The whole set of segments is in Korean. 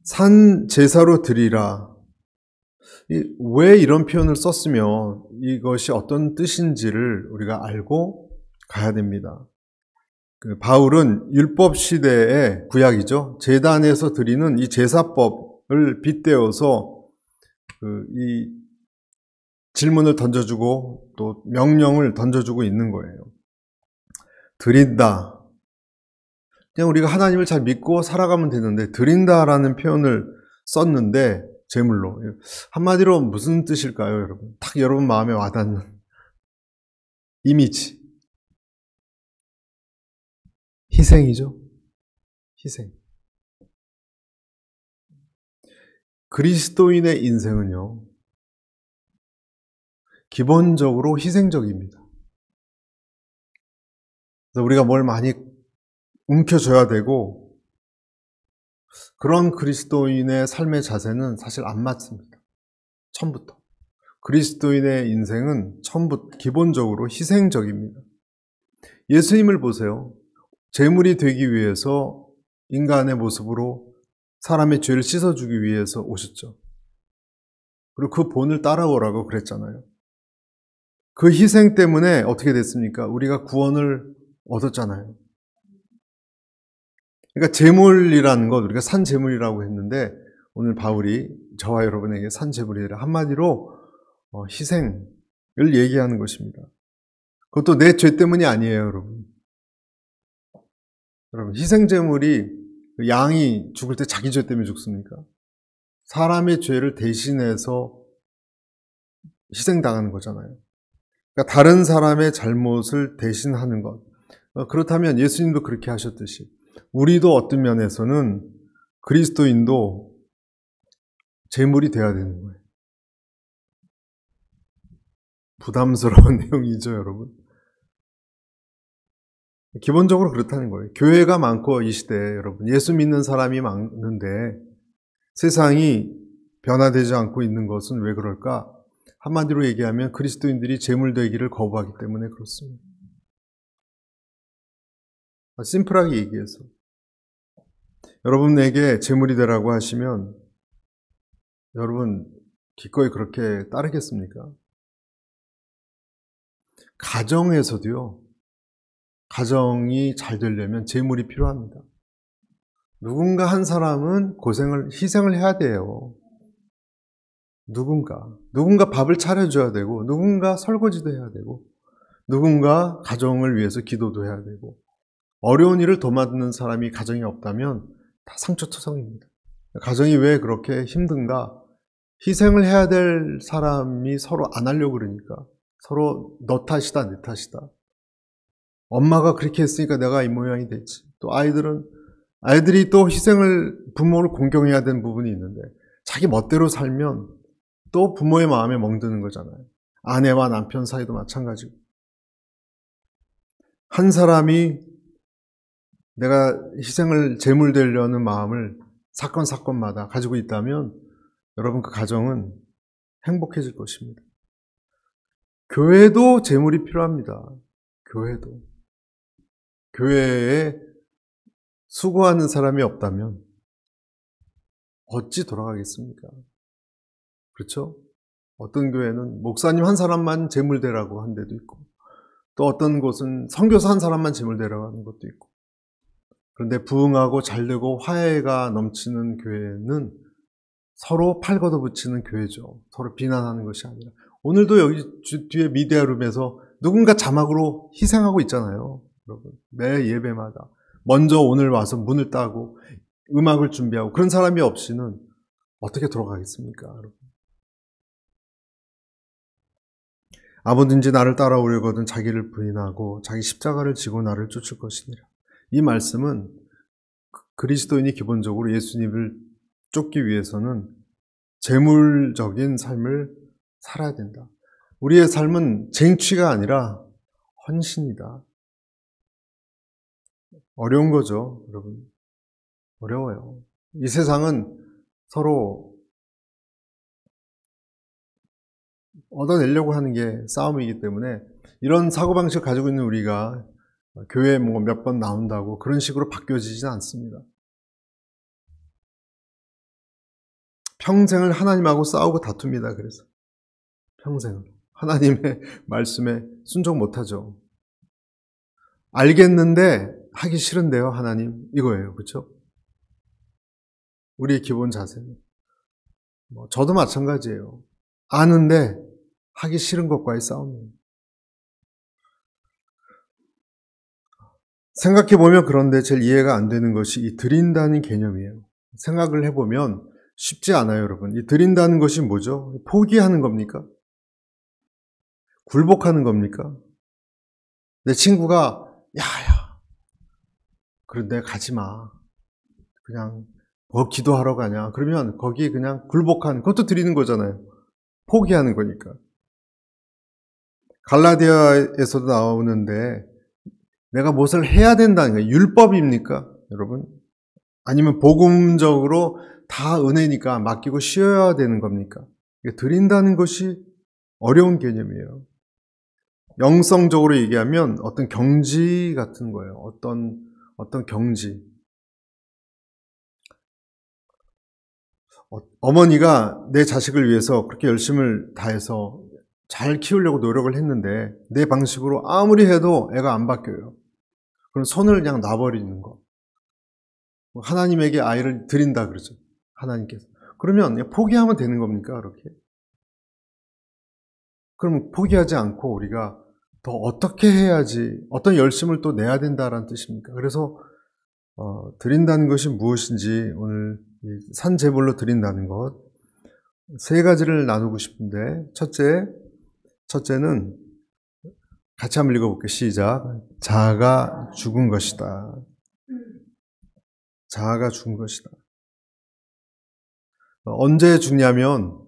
산 제사로 드리라. 왜 이런 표현을 썼으며 이것이 어떤 뜻인지를 우리가 알고 가야 됩니다. 바울은 율법 시대의 구약이죠. 제단에서 드리는 이 제사법을 빗대어서 이 질문을 던져주고 또 명령을 던져주고 있는 거예요. 드린다. 그냥 우리가 하나님을 잘 믿고 살아가면 되는데 드린다라는 표현을 썼는데 제물로. 한마디로 무슨 뜻일까요, 여러분? 딱 여러분 마음에 와닿는 이미지. 희생이죠. 희생. 그리스도인의 인생은요, 기본적으로 희생적입니다. 그래서 우리가 뭘 많이 움켜줘야 되고, 그런 그리스도인의 삶의 자세는 사실 안 맞습니다. 처음부터. 그리스도인의 인생은 처음부터 기본적으로 희생적입니다. 예수님을 보세요. 제물이 되기 위해서 인간의 모습으로 사람의 죄를 씻어주기 위해서 오셨죠. 그리고 그 본을 따라오라고 그랬잖아요. 그 희생 때문에 어떻게 됐습니까? 우리가 구원을 얻었잖아요. 그러니까 제물이라는 것, 우리가 산 제물이라고 했는데 오늘 바울이 저와 여러분에게 산 제물이라 한마디로 희생을 얘기하는 것입니다. 그것도 내 죄 때문이 아니에요, 여러분. 여러분, 희생 제물이 양이 죽을 때 자기 죄 때문에 죽습니까? 사람의 죄를 대신해서 희생당하는 거잖아요. 그러니까 다른 사람의 잘못을 대신하는 것. 그렇다면 예수님도 그렇게 하셨듯이 우리도 어떤 면에서는 그리스도인도 제물이 돼야 되는 거예요. 부담스러운 내용이죠, 여러분. 기본적으로 그렇다는 거예요. 교회가 많고 이 시대에 여러분 예수 믿는 사람이 많은데 세상이 변화되지 않고 있는 것은 왜 그럴까? 한마디로 얘기하면 그리스도인들이 제물되기를 거부하기 때문에 그렇습니다. 심플하게 얘기해서 여러분에게 제물이 되라고 하시면 여러분 기꺼이 그렇게 따르겠습니까? 가정에서도요. 가정이 잘 되려면 제물이 필요합니다. 누군가 한 사람은 희생을 해야 돼요. 누군가 밥을 차려줘야 되고, 누군가 설거지도 해야 되고, 누군가 가정을 위해서 기도도 해야 되고, 어려운 일을 도맡는 사람이 가정이 없다면 다 상처투성입니다. 가정이 왜 그렇게 힘든가? 희생을 해야 될 사람이 서로 안 하려고 그러니까. 서로 너 탓이다, 내 탓이다. 엄마가 그렇게 했으니까 내가 이 모양이 됐지. 또 아이들이 또 부모를 공경해야 되는 부분이 있는데, 자기 멋대로 살면 또 부모의 마음에 멍드는 거잖아요. 아내와 남편 사이도 마찬가지고. 한 사람이 내가 희생을 제물되려는 마음을 사건마다 가지고 있다면 여러분 그 가정은 행복해질 것입니다. 교회도 제물이 필요합니다. 교회에 수고하는 사람이 없다면 어찌 돌아가겠습니까? 그렇죠? 어떤 교회는 목사님 한 사람만 제물되라고 한 데도 있고 또 어떤 곳은 선교사 한 사람만 제물되라고 하는 것도 있고 그런데 부흥하고 잘되고 화해가 넘치는 교회는 서로 팔 걷어붙이는 교회죠. 서로 비난하는 것이 아니라 오늘도 여기 뒤에 미디어룸에서 누군가 자막으로 희생하고 있잖아요. 여러분 매 예배마다 먼저 오늘 와서 문을 따고 음악을 준비하고 그런 사람이 없이는 어떻게 돌아가겠습니까? 여러분. 아무든지 나를 따라오려거든 자기를 부인하고 자기 십자가를 지고 나를 쫓을 것이니라. 이 말씀은 그리스도인이 기본적으로 예수님을 쫓기 위해서는 재물적인 삶을 살아야 된다. 우리의 삶은 쟁취가 아니라 헌신이다. 어려운 거죠, 여러분. 어려워요. 이 세상은 서로 얻어내려고 하는 게 싸움이기 때문에 이런 사고방식을 가지고 있는 우리가 교회에 몇 번 나온다고 그런 식으로 바뀌어지진 않습니다. 평생을 하나님하고 싸우고 다툽니다. 그래서 평생을 하나님의 말씀에 순종 못하죠. 알겠는데 하기 싫은데요, 하나님. 이거예요. 그렇죠? 우리의 기본 자세는. 저도 마찬가지예요. 아는데 하기 싫은 것과의 싸움이에요. 생각해보면 그런데 제일 이해가 안 되는 것이 이 드린다는 개념이에요. 생각을 해보면 쉽지 않아요, 여러분. 이 드린다는 것이 뭐죠? 포기하는 겁니까? 굴복하는 겁니까? 내 친구가 야야 그런데 가지 마. 그냥 기도하러 가냐. 그러면 거기 그냥 굴복하는 그것도 드리는 거잖아요. 포기하는 거니까. 갈라디아에서도 나오는데 내가 무엇을 해야 된다는 거예요. 율법입니까? 여러분? 아니면 복음적으로 다 은혜니까 맡기고 쉬어야 되는 겁니까? 드린다는 것이 어려운 개념이에요. 영성적으로 얘기하면 어떤 경지 같은 거예요. 어떤 경지. 어머니가 내 자식을 위해서 그렇게 열심을 다해서 잘 키우려고 노력을 했는데 내 방식으로 아무리 해도 애가 안 바뀌어요. 그럼 손을 그냥 놔버리는 거. 하나님에게 아이를 드린다 그러죠. 하나님께서. 그러면 그냥 포기하면 되는 겁니까? 그렇게? 그럼 포기하지 않고 우리가 더 어떻게 해야지, 어떤 열심을 또 내야 된다라는 뜻입니까? 그래서 드린다는 것이 무엇인지 오늘 산제물로 드린다는 것 세 가지를 나누고 싶은데 첫째는 같이 한번 읽어볼게요. 시작. 자아가 죽은 것이다. 자아가 죽은 것이다. 언제 죽냐면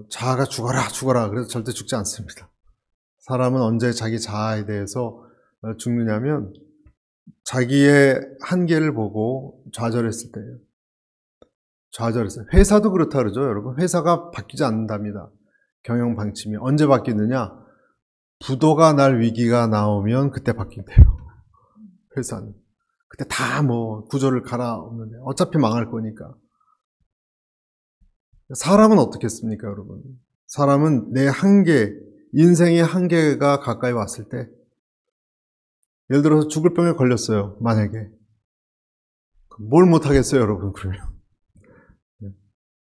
자아가 죽어라 그래서 절대 죽지 않습니다. 사람은 언제 자기 자아에 대해서 죽느냐면 자기의 한계를 보고 좌절했을 때예요. 좌절했어요. 회사도 그렇다 그러죠, 여러분. 회사가 바뀌지 않는답니다. 경영 방침이 언제 바뀌느냐? 부도가 날 위기가 나오면 그때 바뀐대요. 회사는. 그때 다 구조를 갈아엎는데 어차피 망할 거니까. 사람은 어떻겠습니까, 여러분? 사람은 내 한계, 인생의 한계가 가까이 왔을 때 예를 들어서 죽을 병에 걸렸어요, 만약에. 뭘 못하겠어요, 여러분, 그러면?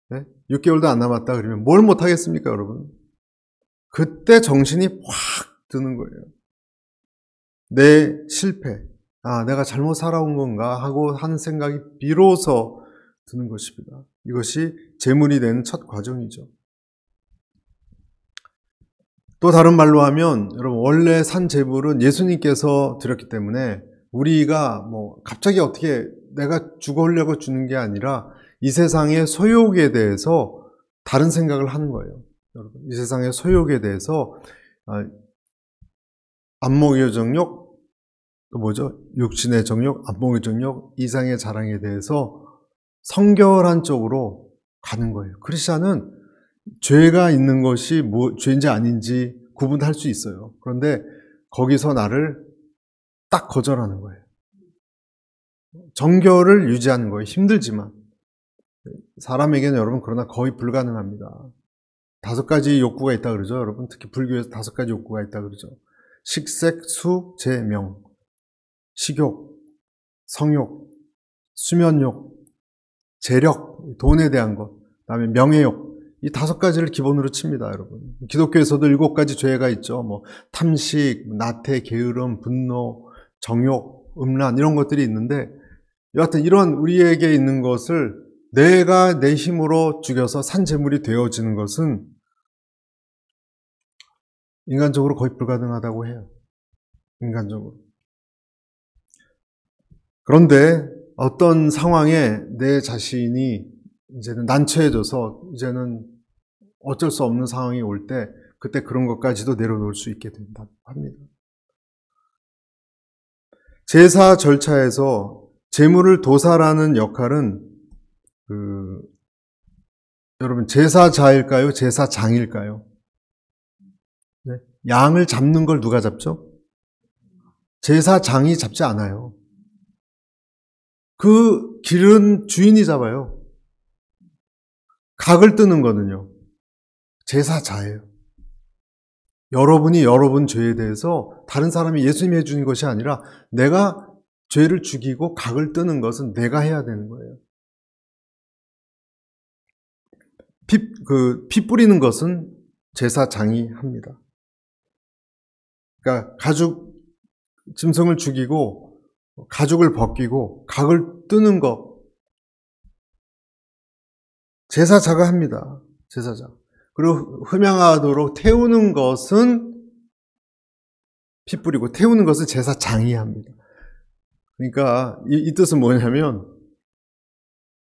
네? 6개월도 안 남았다 그러면 뭘 못하겠습니까, 여러분? 그때 정신이 확 드는 거예요. 내 실패, 내가 잘못 살아온 건가 하고 하는 생각이 비로소 드는 것입니다. 이것이 제물이 되는 첫 과정이죠. 또 다른 말로 하면 여러분 원래 산 제물은 예수님께서 드렸기 때문에 우리가 갑자기 어떻게 내가 죽으려고 주는 게 아니라 이 세상의 소욕에 대해서 다른 생각을 하는 거예요. 여러분 이 세상의 소욕에 대해서 안목의 정욕 또 뭐죠? 육신의 정욕, 안목의 정욕, 이상의 자랑에 대해서 성결한 쪽으로 가는 거예요. 크리스찬은 죄가 있는 것이 죄인지 아닌지 구분할 수 있어요. 그런데 거기서 나를 딱 거절하는 거예요. 정결을 유지하는 거예요. 힘들지만. 사람에게는 여러분 그러나 거의 불가능합니다. 5가지 욕구가 있다 그러죠. 여러분 특히 불교에서 5가지 욕구가 있다 그러죠. 식색, 수, 재, 명. 식욕, 성욕, 수면욕, 재력, 돈에 대한 것, 그다음에 명예욕. 이 5가지를 기본으로 칩니다, 여러분. 기독교에서도 7가지 죄가 있죠. 탐식, 나태, 게으름, 분노, 정욕, 음란 이런 것들이 있는데 여하튼 이런 우리에게 있는 것을 내가 내 힘으로 죽여서 산제물이 되어지는 것은 인간적으로 거의 불가능하다고 해요. 인간적으로. 그런데 어떤 상황에 내 자신이 이제는 난처해져서 이제는 어쩔 수 없는 상황이 올 때 그때 그런 것까지도 내려놓을 수 있게 된다 합니다. 제사 절차에서 제물을 도살하는 역할은 여러분 제사자일까요? 제사장일까요? 네? 양을 잡는 걸 누가 잡죠? 제사장이 잡지 않아요. 그 길은 주인이 잡아요. 각을 뜨는 거는요, 제사자예요. 여러분이 여러분 죄에 대해서 다른 사람이 예수님이 해주는 것이 아니라 내가 죄를 죽이고 각을 뜨는 것은 내가 해야 되는 거예요. 피 뿌리는 것은 제사장이 합니다. 그러니까 가죽, 짐승을 죽이고 가죽을 벗기고 각을 뜨는 것, 제사자가 합니다. 제사자. 그리고 흠양하도록 태우는 것은 피 뿌리고 태우는 것은 제사장이 합니다. 그러니까 이 뜻은 뭐냐면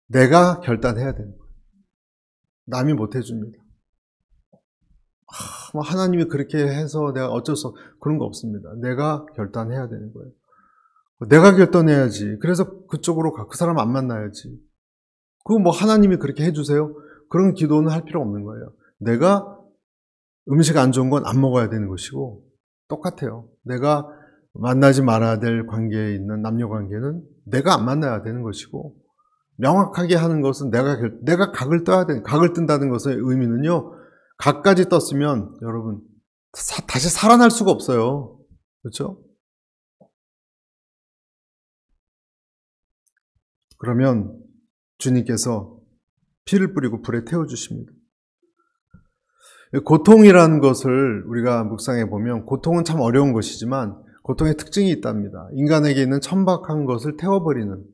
내가 결단해야 되는 거예요. 남이 못 해줍니다. 하나님이 그렇게 해서 내가 어쩔 수 그런 거 없습니다. 내가 결단해야 되는 거예요. 내가 결단해야지. 그래서 그쪽으로 그 사람 안 만나야지. 그거 뭐 하나님이 그렇게 해주세요? 그런 기도는 할 필요 없는 거예요. 내가 음식 안 좋은 건 안 먹어야 되는 것이고 똑같아요. 내가 만나지 말아야 될 관계에 있는 남녀 관계는 내가 안 만나야 되는 것이고, 명확하게 하는 것은 내가 각을 떠야 되는, 각을 뜬다는 것의 의미는요, 각까지 떴으면 여러분 다시 살아날 수가 없어요. 그렇죠? 그러면 주님께서 피를 뿌리고 불에 태워주십니다. 고통이라는 것을 우리가 묵상해 보면 고통은 참 어려운 것이지만 고통의 특징이 있답니다. 인간에게 있는 천박한 것을 태워버리는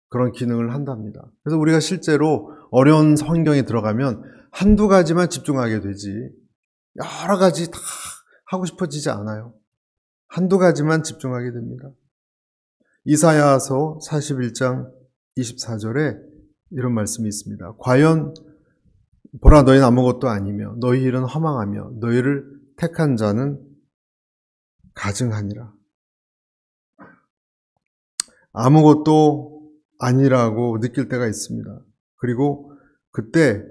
그런 기능을 한답니다. 그래서 우리가 실제로 어려운 환경에 들어가면 한두 가지만 집중하게 되지 여러 가지 다 하고 싶어지지 않아요. 한두 가지만 집중하게 됩니다. 이사야서 41장 24절에 이런 말씀이 있습니다. 과연 보라, 너희는 아무것도 아니며 너희 일은 허망하며 너희를 택한 자는 가증하니라. 아무것도 아니라고 느낄 때가 있습니다. 그리고 그때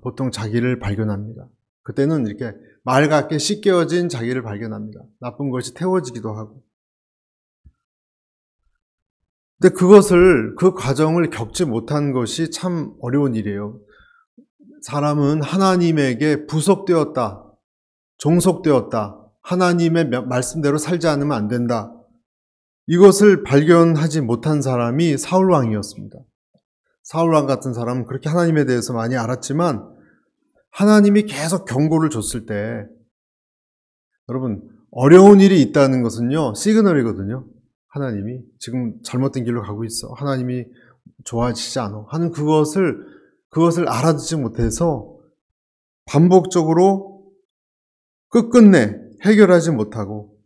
보통 자기를 발견합니다. 그때는 이렇게 맑게 씻겨진 자기를 발견합니다. 나쁜 것이 태워지기도 하고. 근데 그 과정을 겪지 못한 것이 참 어려운 일이에요. 사람은 하나님에게 부속되었다, 종속되었다, 하나님의 말씀대로 살지 않으면 안 된다. 이것을 발견하지 못한 사람이 사울왕이었습니다. 사울왕 같은 사람은 그렇게 하나님에 대해서 많이 알았지만 하나님이 계속 경고를 줬을 때, 여러분, 어려운 일이 있다는 것은요, 시그널이거든요. 하나님이 지금 잘못된 길로 가고 있어. 하나님이 좋아지지 않아. 하는 그것을 알아듣지 못해서 반복적으로 끝끝내 해결하지 못하고,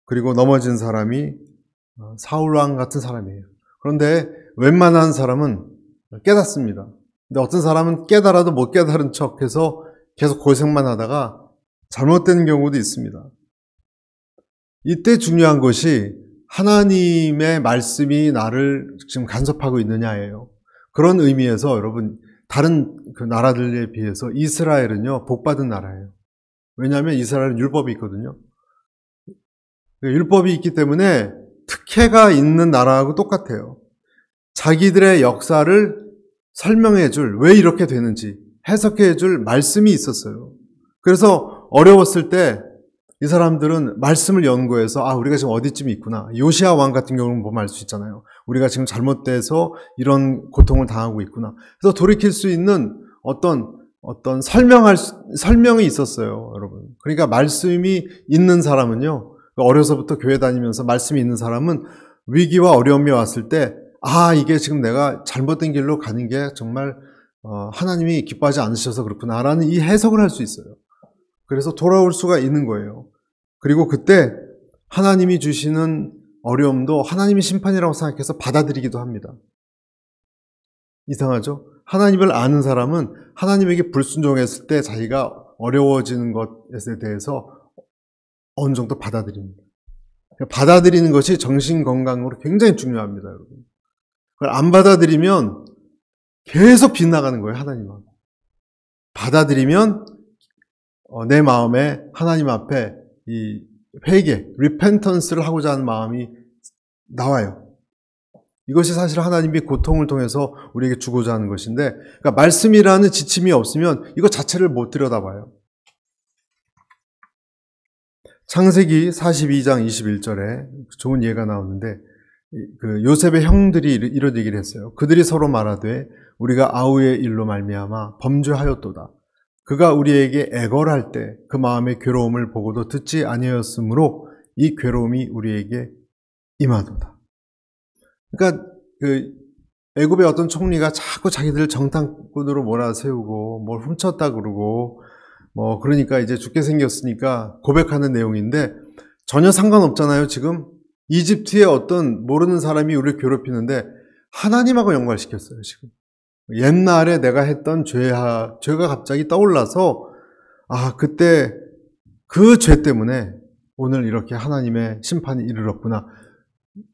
그리고 넘어진 사람이 사울왕 같은 사람이에요. 그런데 웬만한 사람은 깨닫습니다. 근데 어떤 사람은 깨달아도 못 깨달은 척해서 계속 고생만 하다가 잘못되는 경우도 있습니다. 이때 중요한 것이 하나님의 말씀이 나를 지금 간섭하고 있느냐예요. 그런 의미에서 여러분, 다른 그 나라들에 비해서 이스라엘은요, 복받은 나라예요. 왜냐하면 이스라엘은 율법이 있거든요. 율법이 있기 때문에 특혜가 있는 나라하고 똑같아요. 자기들의 역사를 설명해 줄, 왜 이렇게 되는지 해석해 줄 말씀이 있었어요. 그래서 어려웠을 때 이 사람들은 말씀을 연구해서 우리가 지금 어디쯤 있구나. 요시야 왕 같은 경우는 보면 알 수 있잖아요. 우리가 지금 잘못돼서 이런 고통을 당하고 있구나. 그래서 돌이킬 수 있는 어떤 설명이 있었어요, 여러분. 그러니까 말씀이 있는 사람은요, 어려서부터 교회 다니면서 말씀이 있는 사람은 위기와 어려움이 왔을 때, 이게 지금 내가 잘못된 길로 가는 게 정말 하나님이 기뻐하지 않으셔서 그렇구나라는 이 해석을 할 수 있어요. 그래서 돌아올 수가 있는 거예요. 그리고 그때 하나님이 주시는 어려움도 하나님의 심판이라고 생각해서 받아들이기도 합니다. 이상하죠? 하나님을 아는 사람은 하나님에게 불순종했을 때 자기가 어려워지는 것에 대해서 어느 정도 받아들입니다. 받아들이는 것이 정신건강으로 굉장히 중요합니다, 여러분. 그걸 안 받아들이면 계속 빗나가는 거예요, 하나님하고. 받아들이면 내 마음에 하나님 앞에 이 회개, 리펜턴스를 하고자 하는 마음이 나와요. 이것이 사실 하나님이 고통을 통해서 우리에게 주고자 하는 것인데, 그러니까 말씀이라는 지침이 없으면 이것 자체를 못 들여다봐요. 창세기 42장 21절에 좋은 예가 나오는데, 그 요셉의 형들이 이런 얘기를 했어요. 그들이 서로 말하되 우리가 아우의 일로 말미암아 범죄하였도다. 그가 우리에게 애걸할 때 그 마음의 괴로움을 보고도 듣지 아니하였으므로 이 괴로움이 우리에게 임하도다. 그러니까 그 애굽의 어떤 총리가 자꾸 자기들 정탐꾼으로 몰아세우고 뭘 훔쳤다 그러고 그러니까 이제 죽게 생겼으니까 고백하는 내용인데 전혀 상관없잖아요. 지금 이집트의 어떤 모르는 사람이 우리를 괴롭히는데 하나님하고 연관시켰어요. 지금 옛날에 내가 했던 죄가 갑자기 떠올라서 그때 그 죄 때문에 오늘 이렇게 하나님의 심판이 이르렀구나.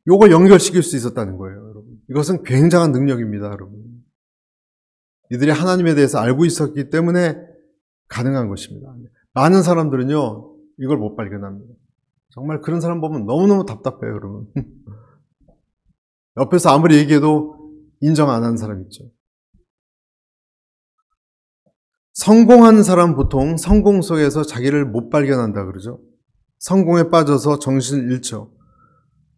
요걸 연결시킬 수 있었다는 거예요, 여러분. 이것은 굉장한 능력입니다, 여러분. 이들이 하나님에 대해서 알고 있었기 때문에 가능한 것입니다. 많은 사람들은요, 이걸 못 발견합니다. 정말 그런 사람 보면 너무너무 답답해요, 여러분. 옆에서 아무리 얘기해도 인정 안 하는 사람 있죠. 성공하는 사람 보통 성공 속에서 자기를 못 발견한다 그러죠. 성공에 빠져서 정신을 잃죠.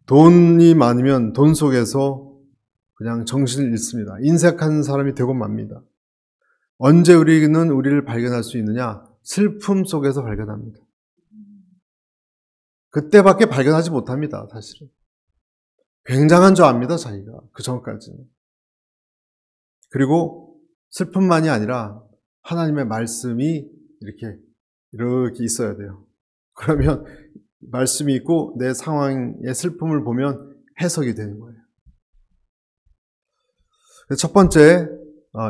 돈이 많으면 돈 속에서 그냥 정신을 잃습니다. 인색한 사람이 되고 맙니다. 언제 우리는 우리를 발견할 수 있느냐? 슬픔 속에서 발견합니다. 그때밖에 발견하지 못합니다, 사실은. 굉장한 줄 압니다, 자기가. 그 전까지는. 그리고 슬픔만이 아니라 하나님의 말씀이 이렇게 있어야 돼요. 그러면 말씀이 있고 내 상황의 슬픔을 보면 해석이 되는 거예요. 첫 번째,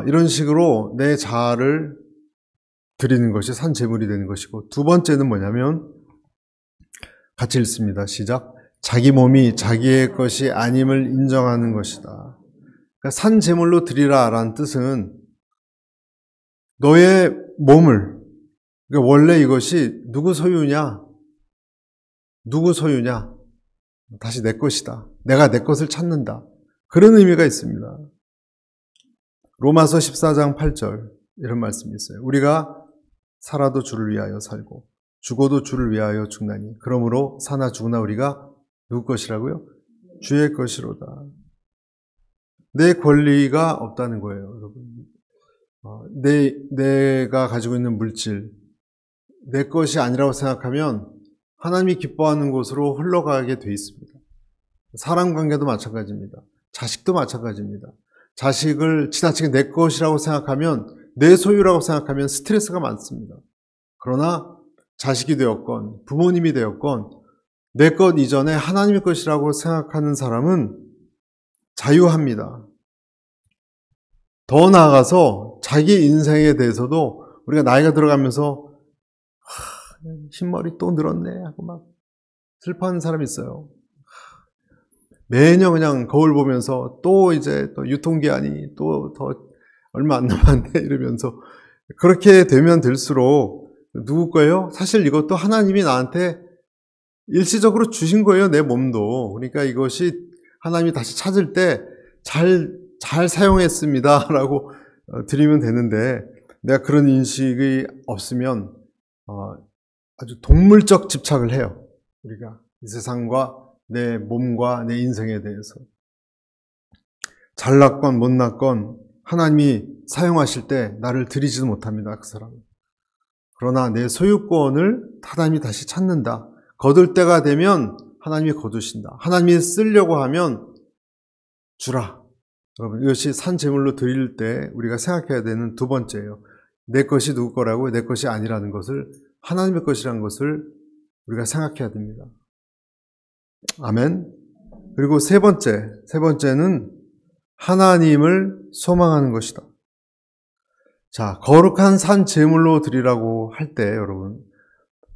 이런 식으로 내 자아를 드리는 것이 산제물이 되는 것이고, 두 번째는 뭐냐면 같이 읽습니다. 시작. 자기 몸이 자기의 것이 아님을 인정하는 것이다. 그러니까 산제물로 드리라라는 뜻은 너의 몸을, 그러니까 원래 이것이 누구 소유냐? 다시 내 것이다. 내가 내 것을 찾는다. 그런 의미가 있습니다. 로마서 14장 8절 이런 말씀이 있어요. 우리가 살아도 주를 위하여 살고 죽어도 주를 위하여 죽나니 그러므로 사나 죽으나 우리가 누구 것이라고요? 주의 것이로다. 내 권리가 없다는 거예요, 여러분. 내가 가지고 있는 물질, 내 것이 아니라고 생각하면 하나님이 기뻐하는 곳으로 흘러가게 돼 있습니다. 사람 관계도 마찬가지입니다. 자식도 마찬가지입니다. 자식을 지나치게 내 것이라고 생각하면, 내 소유라고 생각하면 스트레스가 많습니다. 그러나 자식이 되었건 부모님이 되었건 내 것 이전에 하나님의 것이라고 생각하는 사람은 자유합니다. 더 나아가서 자기 인생에 대해서도 우리가 나이가 들어가면서 흰머리 또 늘었네 하고 막 슬퍼하는 사람이 있어요. 매년 그냥 거울 보면서 또 이제 또 유통기한이 또 더 얼마 안 남았네 이러면서 그렇게 되면 될수록 누구 거예요? 사실 이것도 하나님이 나한테 일시적으로 주신 거예요, 내 몸도. 그러니까 이것이 하나님이 다시 찾을 때 잘 사용했습니다 라고 드리면 되는데, 내가 그런 인식이 없으면 아주 동물적 집착을 해요. 우리가 이 세상과 내 몸과 내 인생에 대해서. 잘났건 못났건 하나님이 사용하실 때 나를 드리지도 못합니다, 그 사람은. 그러나 내 소유권을 하나님이 다시 찾는다. 거둘 때가 되면 하나님이 거두신다. 하나님이 쓰려고 하면 주라. 여러분, 이것이 산제물로 드릴 때 우리가 생각해야 되는 두 번째예요. 내 것이 누구 거라고, 내 것이 아니라는 것을, 하나님의 것이라는 것을 우리가 생각해야 됩니다. 아멘. 그리고 세 번째는 하나님을 소망하는 것이다. 자, 거룩한 산 제물로 드리라고 할 때 여러분,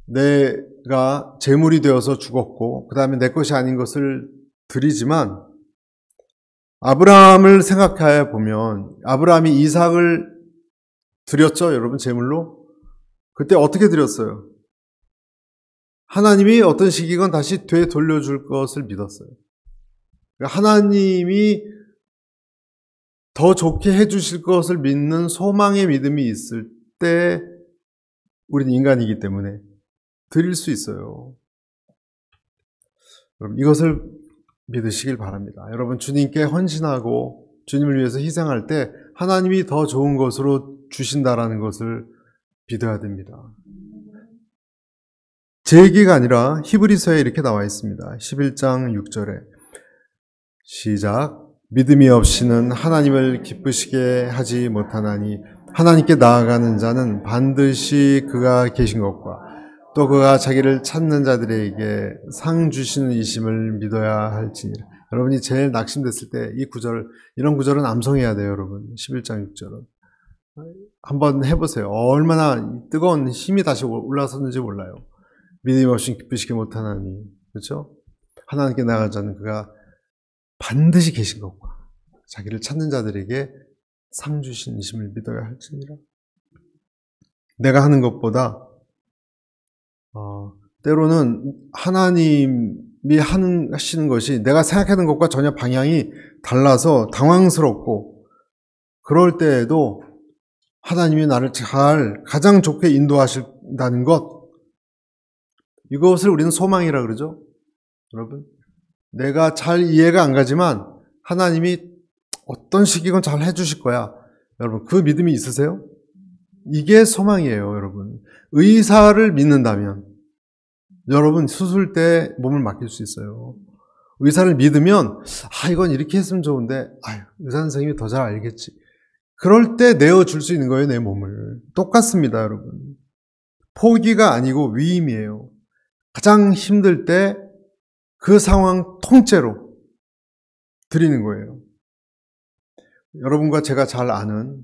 내가 제물이 되어서 죽었고 그 다음에 내 것이 아닌 것을 드리지만, 아브라함을 생각해 보면 아브라함이 이삭을 드렸죠, 여러분, 제물로. 그때 어떻게 드렸어요? 하나님이 어떤 시기건 다시 되돌려줄 것을 믿었어요. 하나님이 더 좋게 해주실 것을 믿는 소망의 믿음이 있을 때 우리는 인간이기 때문에 드릴 수 있어요. 그럼 이것을 믿으시길 바랍니다. 여러분, 주님께 헌신하고 주님을 위해서 희생할 때 하나님이 더 좋은 것으로 주신다라는 것을 믿어야 됩니다. 제 얘기가 아니라 히브리서에 이렇게 나와 있습니다. 11장 6절에 시작. 믿음이 없이는 하나님을 기쁘시게 하지 못하나니 하나님께 나아가는 자는 반드시 그가 계신 것과 또 그가 자기를 찾는 자들에게 상 주시는 이심을 믿어야 할지니라. 여러분이 제일 낙심됐을 때 이 구절, 이런 구절은 암송해야 돼요, 여러분. 11장 6절은. 한번 해보세요. 얼마나 뜨거운 힘이 다시 올라섰는지 몰라요. 믿음이 없이 기쁘시게 못하나니, 그렇죠? 하나님께 나아가는 자는 그가 반드시 계신 것과 자기를 찾는 자들에게 상 주신 이심을 믿어야 할지니라. 내가 하는 것보다 때로는 하나님이 하시는 것이 내가 생각하는 것과 전혀 방향이 달라서 당황스럽고 그럴 때에도 하나님이 나를 가장 좋게 인도하신다는 것, 이것을 우리는 소망이라 그러죠. 여러분, 내가 잘 이해가 안 가지만 하나님이 어떤 식이건 잘 해주실 거야. 여러분, 그 믿음이 있으세요? 이게 소망이에요, 여러분. 의사를 믿는다면 여러분 수술 때 몸을 맡길 수 있어요. 의사를 믿으면 이건 이렇게 했으면 좋은데 의사 선생님이 더 잘 알겠지. 그럴 때 내어줄 수 있는 거예요, 내 몸을. 똑같습니다, 여러분. 포기가 아니고 위임이에요. 가장 힘들 때 그 상황 통째로 드리는 거예요. 여러분과 제가 잘 아는,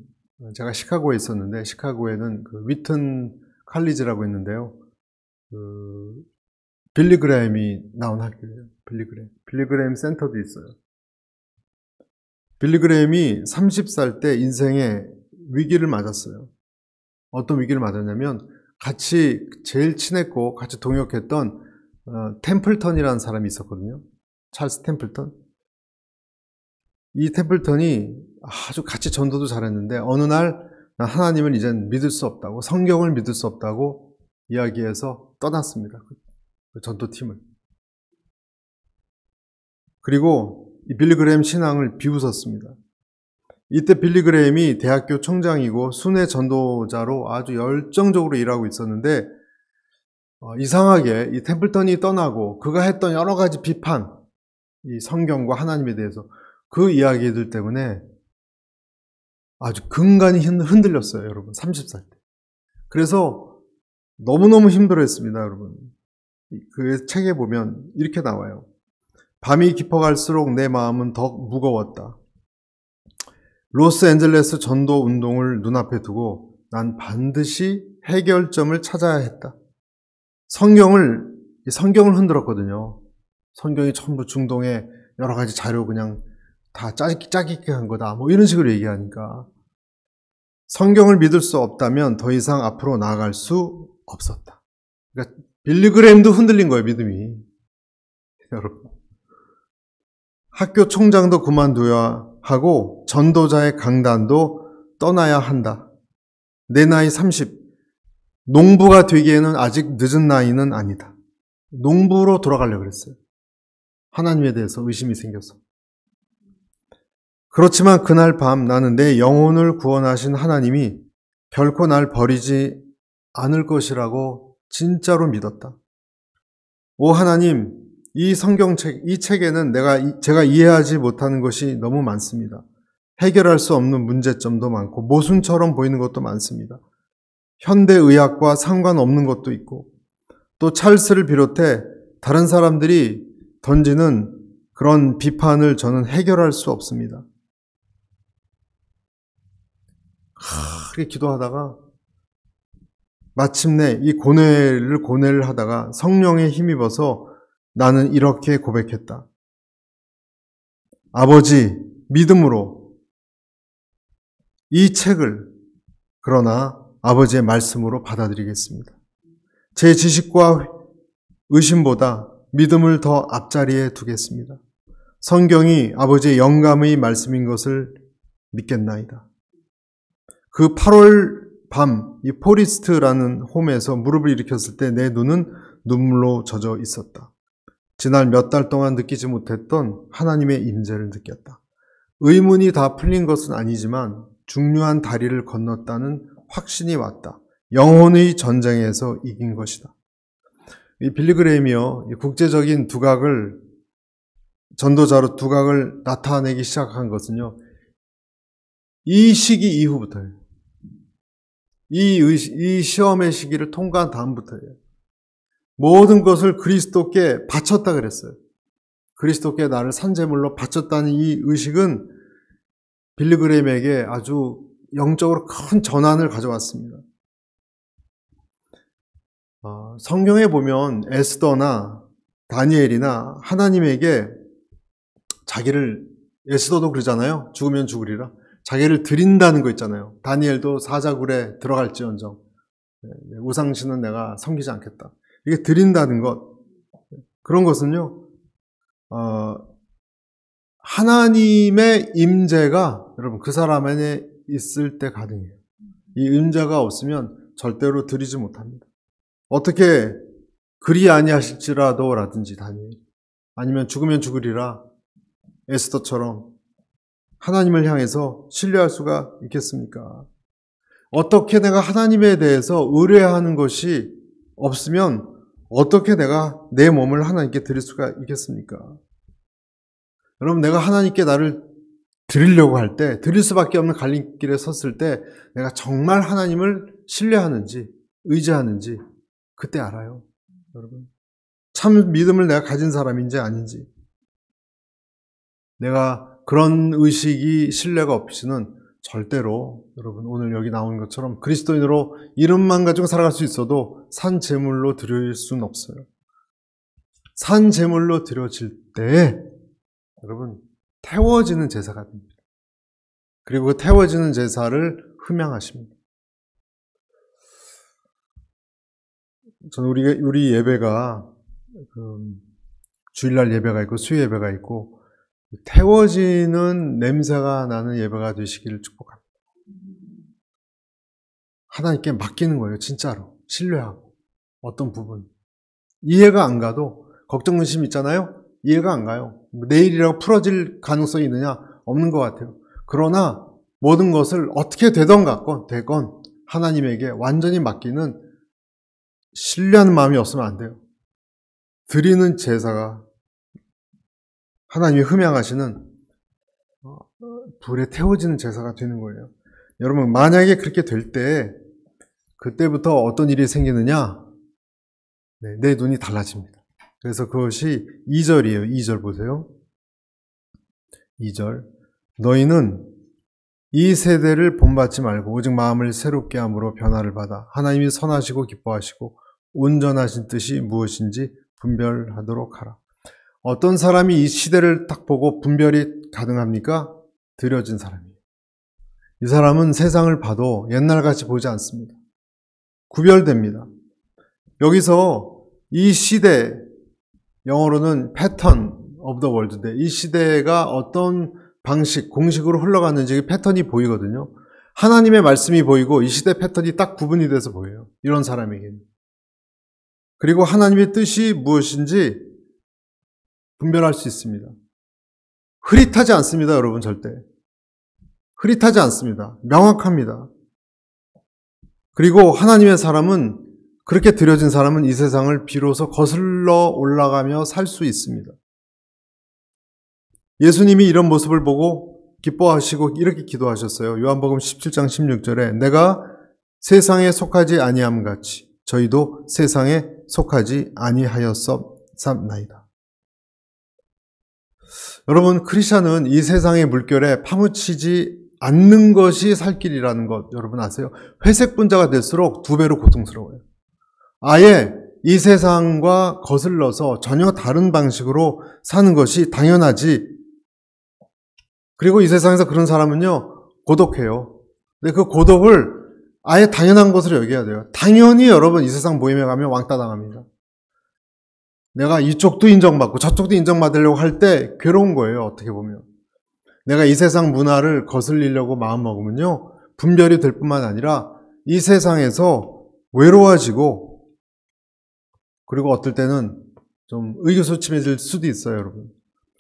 제가 시카고에 있었는데 시카고에는 그 위튼 칼리지라고 있는데요. 빌리 그레임이 나온 학교예요. 빌리 그레임 센터도 있어요. 빌리 그레임이 30살 때 인생의 위기를 맞았어요. 어떤 위기를 맞았냐면 같이 제일 친했고 같이 동역했던 템플턴이라는 사람이 있었거든요. 찰스 템플턴. 이 템플턴이 아주 같이 전도도 잘했는데 어느 날 하나님을 이젠 믿을 수 없다고, 성경을 믿을 수 없다고 이야기해서 떠났습니다. 그 전도팀을. 그리고 이 빌리 그레임 신앙을 비웃었습니다. 이때 빌리 그레임이 대학교 총장이고 순회 전도자로 아주 열정적으로 일하고 있었는데 이상하게 이 템플턴이 떠나고 그가 했던 여러 가지 비판, 이 성경과 하나님에 대해서 그 이야기들 때문에 아주 근간이 흔들렸어요, 여러분. 30살 때. 그래서 너무너무 힘들어했습니다, 여러분. 그 책에 보면 이렇게 나와요. 밤이 깊어갈수록 내 마음은 더 무거웠다. 로스앤젤레스 전도 운동을 눈앞에 두고 난 반드시 해결점을 찾아야 했다. 성경을 흔들었거든요. 성경이 전부 중동의 여러 가지 자료 그냥 다 짜깁기 한 거다. 뭐 이런 식으로 얘기하니까. 성경을 믿을 수 없다면 더 이상 앞으로 나아갈 수 없었다. 그러니까 빌리 그레임도 흔들린 거예요, 믿음이. 여러분. 학교 총장도 그만둬야 하고 전도자의 강단도 떠나야 한다. 내 나이 30. 농부가 되기에는 아직 늦은 나이는 아니다. 농부로 돌아가려고 그랬어요. 하나님에 대해서 의심이 생겨서. 그렇지만 그날 밤 나는 내 영혼을 구원하신 하나님이 결코 날 버리지 않을 것이라고 진짜로 믿었다. 오 하나님, 이 성경책, 이 책에는 제가 이해하지 못하는 것이 너무 많습니다. 해결할 수 없는 문제점도 많고 모순처럼 보이는 것도 많습니다. 현대의학과 상관없는 것도 있고 또 찰스를 비롯해 다른 사람들이 던지는 그런 비판을 저는 해결할 수 없습니다. 그렇게 기도하다가 마침내 이 고뇌를 하다가 성령에 힘입어서 나는 이렇게 고백했다. 아버지, 믿음으로 이 책을 그러나 아버지의 말씀으로 받아들이겠습니다. 제 지식과 의심보다 믿음을 더 앞자리에 두겠습니다. 성경이 아버지의 영감의 말씀인 것을 믿겠나이다. 그 8월 밤, 이 포리스트라는 홈에서 무릎을 일으켰을 때 내 눈은 눈물로 젖어 있었다. 지난 몇 달 동안 느끼지 못했던 하나님의 임재를 느꼈다. 의문이 다 풀린 것은 아니지만 중요한 다리를 건넜다는 확신이 왔다. 영혼의 전쟁에서 이긴 것이다. 이 빌리 그레임이요, 국제적인 두각을, 전도자로 두각을 나타내기 시작한 것은요, 이 시기 이후부터예요. 이 시험의 시기를 통과한 다음부터예요. 모든 것을 그리스도께 바쳤다 그랬어요. 그리스도께 나를 산제물로 바쳤다는 이 의식은 빌리 그레임에게 아주 영적으로 큰 전환을 가져왔습니다. 성경에 보면 에스더나 다니엘이나 하나님에게 자기를, 에스더도 그러잖아요. 죽으면 죽으리라. 자기를 드린다는 거 있잖아요. 다니엘도 사자굴에 들어갈지언정 우상신은 내가 섬기지 않겠다. 이게 드린다는 것, 그런 것은요, 하나님의 임재가 여러분 그 사람 안에 있을 때 가능해요. 이 임재가 없으면 절대로 드리지 못합니다. 어떻게 그리 아니하실지라도 라든지 다니엘, 아니면 죽으면 죽으리라 에스더처럼 하나님을 향해서 신뢰할 수가 있겠습니까? 어떻게 내가 하나님에 대해서 의뢰하는 것이 없으면 어떻게 내가 내 몸을 하나님께 드릴 수가 있겠습니까? 여러분, 내가 하나님께 나를 드리려고 할 때, 드릴 수밖에 없는 갈림길에 섰을 때 내가 정말 하나님을 신뢰하는지 의지하는지 그때 알아요. 여러분, 참 믿음을 내가 가진 사람인지 아닌지. 내가 그런 의식이 신뢰가 없이는 절대로, 여러분 오늘 여기 나온 것처럼 그리스도인으로 이름만 가지고 살아갈 수 있어도 산 제물로 드릴 수는 없어요. 산 제물로 드려질 때 여러분 태워지는 제사가 됩니다. 그리고 그 태워지는 제사를 흠양하십니다. 저는 우리 예배가 주일날 예배가 있고 수요 예배가 있고 태워지는 냄새가 나는 예배가 되시기를 축복합니다. 하나님께 맡기는 거예요. 진짜로 신뢰하고. 어떤 부분 이해가 안 가도, 걱정 의심 있잖아요. 이해가 안 가요. 내일이라고 풀어질 가능성이 있느냐? 없는 것 같아요. 그러나 모든 것을 어떻게 되건 하나님에게 완전히 맡기는 신뢰하는 마음이 없으면 안 돼요. 드리는 제사가 하나님이 흠양하시는 불에 태워지는 제사가 되는 거예요. 여러분, 만약에 그렇게 될 때 그때부터 어떤 일이 생기느냐? 내 눈이 달라집니다. 그래서 그것이 2절이에요. 2절 보세요. 2절. 너희는 이 세대를 본받지 말고 오직 마음을 새롭게 함으로 변화를 받아 하나님이 선하시고 기뻐하시고 온전하신 뜻이 무엇인지 분별하도록 하라. 어떤 사람이 이 시대를 딱 보고 분별이 가능합니까? 드려진 사람이에요. 이 사람은 세상을 봐도 옛날같이 보지 않습니다. 구별됩니다. 여기서 이 시대, 영어로는 패턴 오브 더 월드인데, 이 시대가 어떤 방식, 공식으로 흘러가는지 패턴이 보이거든요. 하나님의 말씀이 보이고 이 시대 패턴이 딱 구분이 돼서 보여요. 이런 사람에게는. 그리고 하나님의 뜻이 무엇인지 분별할 수 있습니다. 흐릿하지 않습니다, 여러분, 절대. 흐릿하지 않습니다. 명확합니다. 그리고 하나님의 사람은, 그렇게 드려진 사람은 이 세상을 비로소 거슬러 올라가며 살 수 있습니다. 예수님이 이런 모습을 보고 기뻐하시고 이렇게 기도하셨어요. 요한복음 17장 16절에 내가 세상에 속하지 아니함 같이 저희도 세상에 속하지 아니하였사옵나이다. 여러분, 크리스찬은 이 세상의 물결에 파묻히지 않는 것이 살 길이라는 것 여러분 아세요? 회색 분자가 될수록 두 배로 고통스러워요. 아예 이 세상과 거슬러서 전혀 다른 방식으로 사는 것이 당연하지. 그리고 이 세상에서 그런 사람은요, 고독해요. 근데 그 고독을 아예 당연한 것으로 여겨야 돼요. 당연히 여러분 이 세상 모임에 가면 왕따 당합니다. 내가 이쪽도 인정받고 저쪽도 인정받으려고 할 때 괴로운 거예요. 어떻게 보면. 내가 이 세상 문화를 거슬리려고 마음먹으면요. 분별이 될 뿐만 아니라 이 세상에서 외로워지고 그리고 어떨 때는 좀 의기소침해질 수도 있어요, 여러분.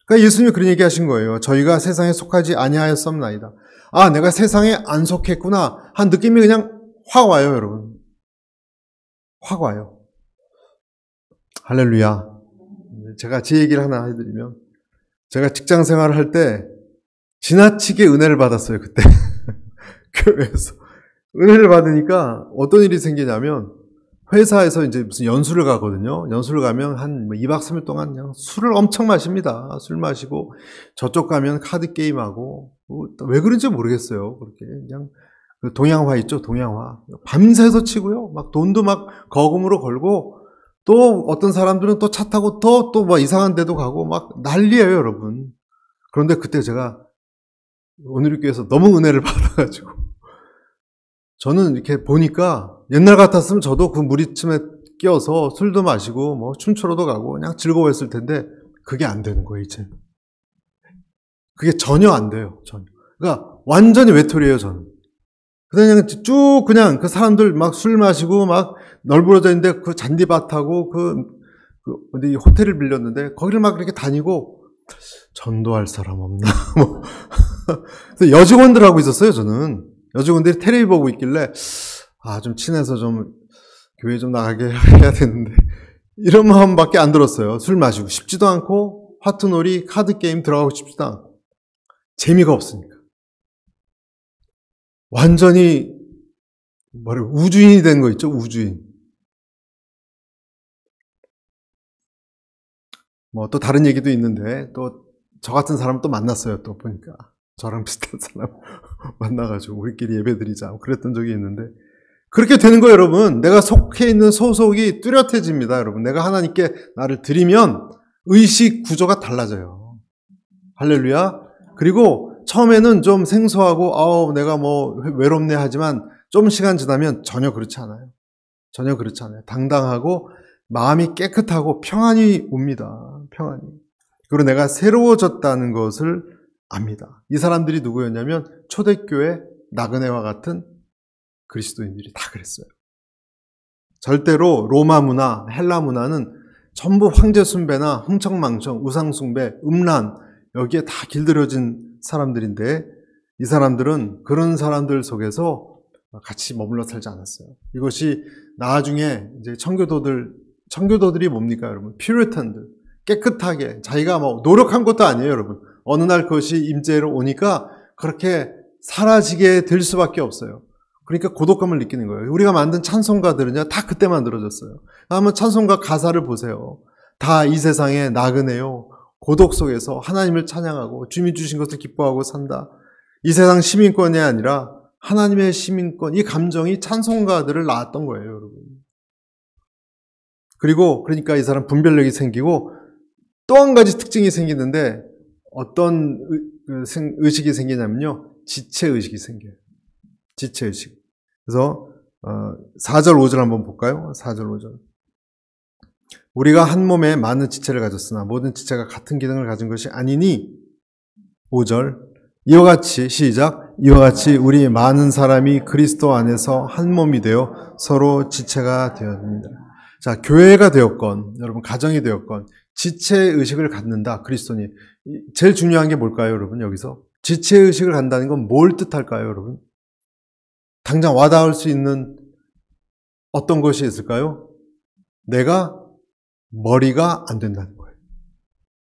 그러니까 예수님이 그런 얘기 하신 거예요. 저희가 세상에 속하지 아니하였습나이다. 아, 내가 세상에 안 속했구나 한 느낌이 그냥 확 와요, 여러분. 확 와요. 할렐루야. 제가 제 얘기를 하나 해드리면 제가 직장 생활을 할 때 지나치게 은혜를 받았어요, 그때. 교회에서. 은혜를 받으니까 어떤 일이 생기냐면 회사에서 이제 무슨 연수를 가거든요. 연수를 가면 한 2박 3일 동안 그냥 술을 엄청 마십니다. 술 마시고 저쪽 가면 카드 게임하고 왜 그런지 모르겠어요. 그렇게 그냥 동양화 있죠, 동양화. 밤새서 치고요. 막 돈도 막 거금으로 걸고 또 어떤 사람들은 또 차 타고 또 뭐 이상한 데도 가고 막 난리예요, 여러분. 그런데 그때 제가 오늘교회에서 너무 은혜를 받아가지고 저는 이렇게 보니까 옛날 같았으면 저도 그 무리쯤에 끼어서 술도 마시고 뭐 춤추러도 가고 그냥 즐거워했을 텐데 그게 안 되는 거예요, 이제. 그게 전혀 안 돼요, 전혀. 그러니까 완전히 외톨이에요, 저는. 그냥 쭉 그냥 그 사람들 막 술 마시고 막 널브러져 있는데 그 잔디밭하고 어디 호텔을 빌렸는데 거기를 막 이렇게 다니고 전도할 사람 없나 뭐. 그래서 여직원들하고 있었어요, 저는. 여직원들이 텔레비 보고 있길래 좀 친해서 좀 교회 좀 나가게 해야 되는데 이런 마음밖에 안 들었어요. 술 마시고 싶지도 않고 화투놀이, 카드게임 들어가고 싶지도 않고 재미가 없으니까. 완전히 우주인이 된 거 있죠, 우주인. 뭐 또 다른 얘기도 있는데 또 저 같은 사람 또 만났어요. 또 보니까 저랑 비슷한 사람 만나가지고 우리끼리 예배드리자 그랬던 적이 있는데 그렇게 되는 거예요, 여러분. 내가 속해 있는 소속이 뚜렷해집니다, 여러분. 내가 하나님께 나를 드리면 의식 구조가 달라져요. 할렐루야. 그리고 처음에는 좀 생소하고 내가 뭐 외롭네 하지만 좀 시간 지나면 전혀 그렇지 않아요. 전혀 그렇지 않아요. 당당하고 마음이 깨끗하고 평안이 옵니다. 평안이. 그리고 내가 새로워졌다는 것을 압니다. 이 사람들이 누구였냐면 초대교회 나그네와 같은 그리스도인들이 다 그랬어요. 절대로 로마 문화, 헬라 문화는 전부 황제 숭배나 흥청망청, 우상 숭배, 음란 여기에 다 길들여진 사람들인데 이 사람들은 그런 사람들 속에서 같이 머물러 살지 않았어요. 이것이 나중에 이제 청교도들이 뭡니까, 여러분? 퓨리탄들. 깨끗하게 자기가 뭐 노력한 것도 아니에요, 여러분. 어느 날 그것이 임재로 오니까 그렇게 사라지게 될 수밖에 없어요. 그러니까 고독감을 느끼는 거예요. 우리가 만든 찬송가들은요, 다 그때 만들어졌어요. 한번 찬송가 가사를 보세요. 다 이 세상에 나그네요. 고독 속에서 하나님을 찬양하고 주님이 주신 것을 기뻐하고 산다. 이 세상 시민권이 아니라 하나님의 시민권, 이 감정이 찬송가들을 낳았던 거예요, 여러분. 그리고 그러니까 이 사람 분별력이 생기고 또 한 가지 특징이 생기는데 어떤 의식이 생기냐면요. 지체의식이 생겨요. 지체의식. 그래서 4절 5절 한번 볼까요? 4절 5절. 우리가 한 몸에 많은 지체를 가졌으나 모든 지체가 같은 기능을 가진 것이 아니니 5절 이와 같이 시작 이와 같이 우리 많은 사람이 그리스도 안에서 한 몸이 되어 서로 지체가 되었습니다. 자, 교회가 되었건 여러분 가정이 되었건 지체의식을 갖는다. 그리스도니 제일 중요한 게 뭘까요, 여러분? 여기서 지체의식을 갖는다는 건 뭘 뜻할까요, 여러분? 당장 와닿을 수 있는 어떤 것이 있을까요? 내가 머리가 안 된다는 거예요.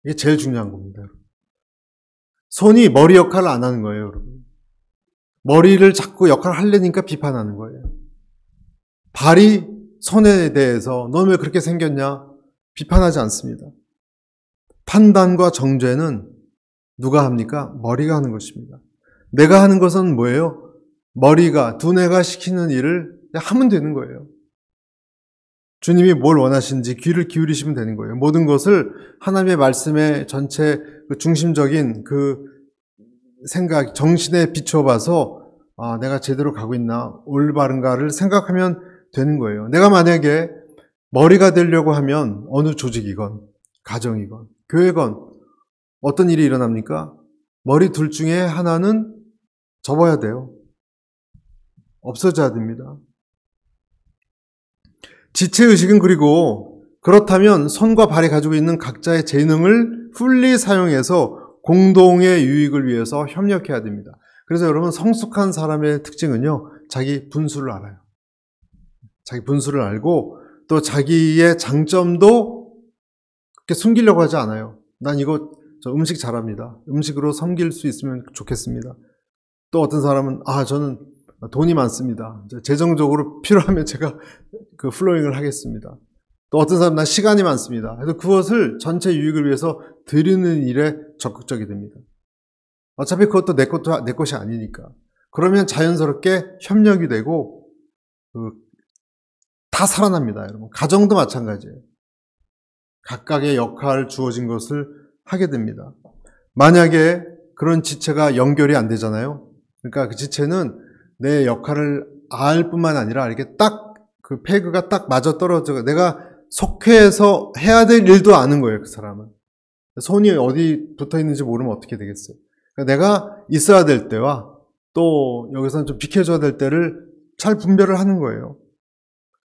이게 제일 중요한 겁니다, 여러분. 손이 머리 역할을 안 하는 거예요, 여러분. 머리를 자꾸 역할을 하려니까 비판하는 거예요. 발이 손에 대해서 넌 왜 그렇게 생겼냐? 비판하지 않습니다. 판단과 정죄는 누가 합니까? 머리가 하는 것입니다. 내가 하는 것은 뭐예요? 머리가, 두뇌가 시키는 일을 하면 되는 거예요. 주님이 뭘 원하시는지 귀를 기울이시면 되는 거예요. 모든 것을 하나님의 말씀의 전체 중심적인 그 생각, 정신에 비춰봐서 내가 제대로 가고 있나, 올바른가를 생각하면 되는 거예요. 내가 만약에 머리가 되려고 하면 어느 조직이건 가정이건 교회건 어떤 일이 일어납니까? 머리 둘 중에 하나는 접어야 돼요. 없어져야 됩니다. 지체의식은 그리고 그렇다면 손과 발이 가지고 있는 각자의 재능을 풀리 사용해서 공동의 유익을 위해서 협력해야 됩니다. 그래서 여러분, 성숙한 사람의 특징은요, 자기 분수를 알아요. 자기 분수를 알고 또 자기의 장점도 그렇게 숨기려고 하지 않아요. 난 저 음식 잘합니다. 음식으로 섬길 수 있으면 좋겠습니다. 또 어떤 사람은 저는 돈이 많습니다. 재정적으로 필요하면 제가 그 플로잉을 하겠습니다. 또 어떤 사람은 난 시간이 많습니다. 그래서 그것을 전체 유익을 위해서 드리는 일에 적극적이 됩니다. 어차피 그것도 내 것이 아니니까. 그러면 자연스럽게 협력이 되고 다 살아납니다, 여러분. 가정도 마찬가지예요. 각각의 역할 주어진 것을 하게 됩니다. 만약에 그런 지체가 연결이 안 되잖아요. 그러니까 그 지체는 내 역할을 알 뿐만 아니라 이렇게 딱 그 페그가 딱 맞아 떨어져 내가 속해서 해야 될 일도 아는 거예요, 그 사람은. 손이 어디 붙어 있는지 모르면 어떻게 되겠어요. 그러니까 내가 있어야 될 때와 또 여기서는 좀 비켜줘야 될 때를 잘 분별을 하는 거예요.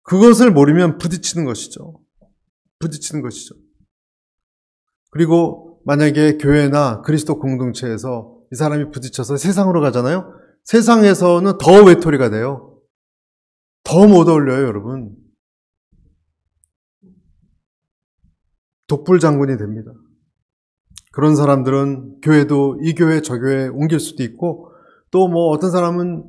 그것을 모르면 부딪히는 것이죠. 그리고 만약에 교회나 그리스도 공동체에서 이 사람이 부딪혀서 세상으로 가잖아요. 세상에서는 더 외톨이가 돼요. 더 못 어울려요, 여러분. 독불장군이 됩니다. 그런 사람들은 교회도 이 교회 저 교회에 옮길 수도 있고, 또 어떤 사람은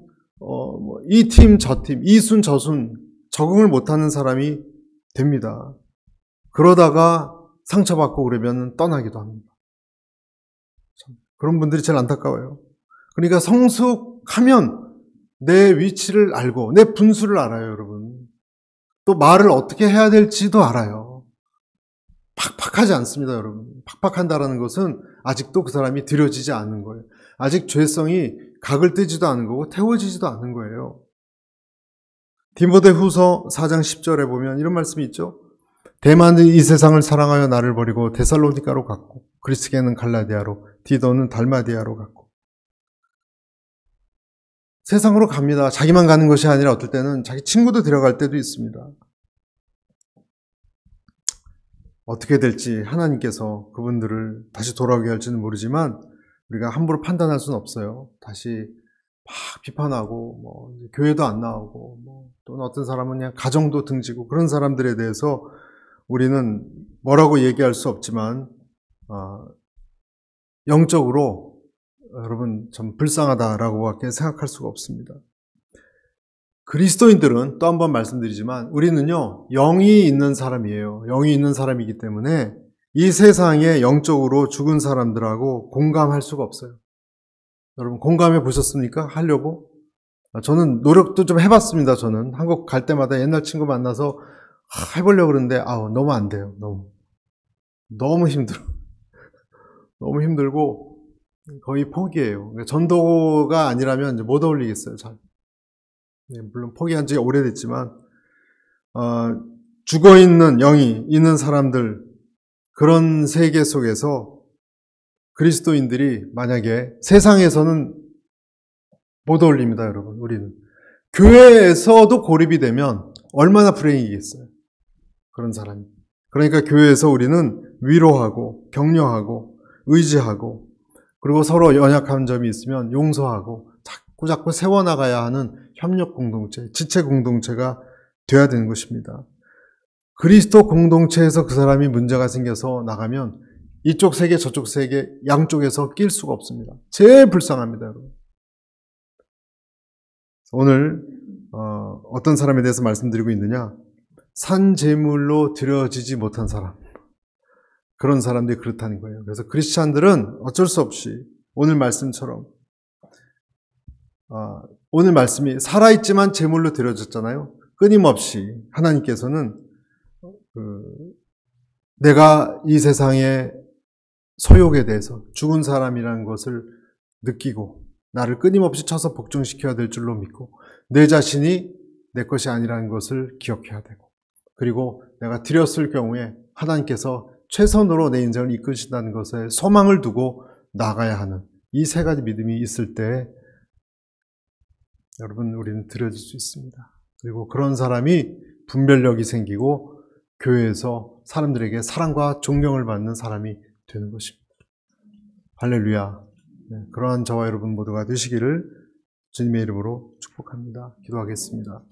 이 팀 저 팀, 이순 저순 적응을 못하는 사람이 됩니다. 그러다가 상처받고 그러면 떠나기도 합니다. 그런 분들이 제일 안타까워요. 그러니까 성숙하면 내 위치를 알고 내 분수를 알아요, 여러분. 또 말을 어떻게 해야 될지도 알아요. 팍팍하지 않습니다, 여러분. 팍팍한다라는 것은 아직도 그 사람이 들여지지 않는 거예요. 아직 죄성이 각을 뜨지도 않은 거고 태워지지도 않은 거예요. 디모데후서 4장 10절에 보면 이런 말씀이 있죠. 데마는 이 세상을 사랑하여 나를 버리고 데살로니가로 갔고 그리스게는 갈라디아로 디도는 달마디아로 갔고. 세상으로 갑니다. 자기만 가는 것이 아니라 어떨 때는 자기 친구도 데려갈 때도 있습니다. 어떻게 될지 하나님께서 그분들을 다시 돌아오게 할지는 모르지만 우리가 함부로 판단할 수는 없어요. 다시 막 비판하고 교회도 안 나오고 또는 어떤 사람은 그냥 가정도 등지고 그런 사람들에 대해서 우리는 뭐라고 얘기할 수 없지만 영적으로 여러분 참 불쌍하다라고밖에 생각할 수가 없습니다. 그리스도인들은 또 한 번 말씀드리지만 우리는요 영이 있는 사람이에요. 영이 있는 사람이기 때문에 이 세상에 영적으로 죽은 사람들하고 공감할 수가 없어요. 여러분 공감해 보셨습니까? 하려고? 저는 노력도 좀 해봤습니다. 저는 한국 갈 때마다 옛날 친구 만나서 해보려고 그러는데 너무 안 돼요. 너무 힘들어. 너무 힘들고 거의 포기해요. 전도가 아니라면 이제 못 어울리겠어요. 잘. 물론 포기한 지 오래됐지만 죽어있는 영이 있는 사람들 그런 세계 속에서 그리스도인들이 만약에 세상에서는 못 어울립니다. 여러분. 우리는 교회에서도 고립이 되면 얼마나 불행이겠어요. 그런 사람이. 그러니까 교회에서 우리는 위로하고 격려하고 의지하고 그리고 서로 연약한 점이 있으면 용서하고 자꾸 세워나가야 하는 협력 공동체, 지체 공동체가 돼야 되는 것입니다. 그리스도 공동체에서 그 사람이 문제가 생겨서 나가면 이쪽 세계 저쪽 세계 양쪽에서 낄 수가 없습니다. 제일 불쌍합니다, 여러분. 오늘 어떤 사람에 대해서 말씀드리고 있느냐? 산제물로 드려지지 못한 사람. 그런 사람들이 그렇다는 거예요. 그래서 크리스찬들은 어쩔 수 없이 오늘 말씀처럼 오늘 말씀이 살아있지만 제물로 드려졌잖아요. 끊임없이 하나님께서는 내가 이 세상의 소욕에 대해서 죽은 사람이라는 것을 느끼고 나를 끊임없이 쳐서 복종시켜야 될 줄로 믿고 내 자신이 내 것이 아니라는 것을 기억해야 되고 그리고 내가 드렸을 경우에 하나님께서 최선으로 내 인생을 이끄신다는 것에 소망을 두고 나가야 하는 이 세 가지 믿음이 있을 때 여러분 우리는 드려질 수 있습니다. 그리고 그런 사람이 분별력이 생기고 교회에서 사람들에게 사랑과 존경을 받는 사람이 되는 것입니다. 할렐루야. 그러한 저와 여러분 모두가 되시기를 주님의 이름으로 축복합니다. 기도하겠습니다.